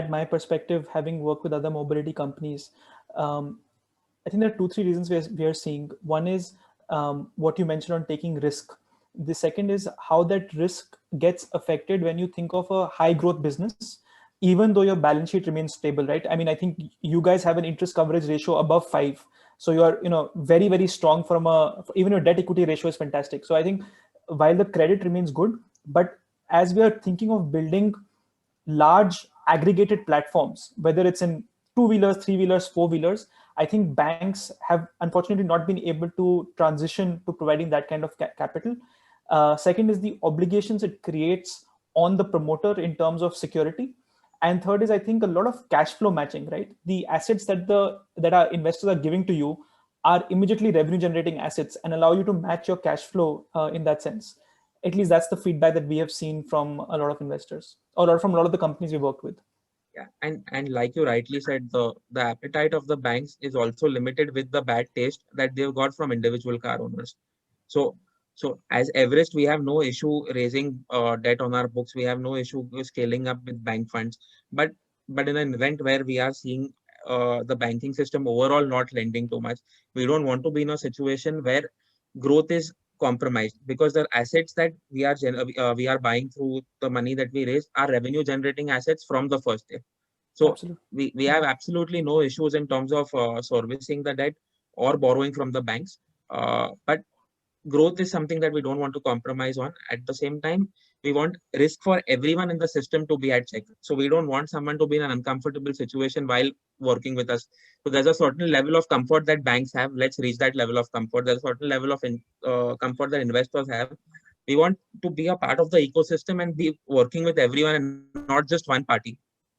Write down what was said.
my perspective, having worked with other mobility companies, um, I think there are two, three reasons we are seeing. One is what you mentioned on taking risk. The second is how that risk gets affected when you think of a high growth business, even though your balance sheet remains stable, right? I mean, I think you guys have an interest coverage ratio above 5. So you are, very, very strong from even your debt equity ratio is fantastic. So I think while the credit remains good, but as we are thinking of building large aggregated platforms, whether it's in two-wheelers, three-wheelers, four-wheelers, I think banks have unfortunately not been able to transition to providing that kind of capital. Second is the obligations it creates on the promoter in terms of security. And third is, I think, a lot of cash flow matching, right? The assets that our investors are giving to you are immediately revenue generating assets and allow you to match your cash flow in that sense. At least that's the feedback that we have seen from a lot of investors, or from a lot of the companies we worked with. Yeah, and like you rightly said, the appetite of the banks is also limited with the bad taste that they've got from individual car owners. So as Everest, we have no issue raising debt on our books. We have no issue scaling up with bank funds. But in an event where we are seeing the banking system overall not lending too much, we don't want to be in a situation where growth is compromised, because the assets that we are buying through the money that we raise are revenue generating assets from the first day. So Absolutely. we have absolutely no issues in terms of servicing the debt or borrowing from the banks. But growth is something that we don't want to compromise on. At the same time, we want risk for everyone in the system to be at check. So we don't want someone to be in an uncomfortable situation while working with us. So there's a certain level of comfort that banks have. Let's reach that level of comfort. There's a certain level of comfort that investors have. We want to be a part of the ecosystem and be working with everyone and not just one party.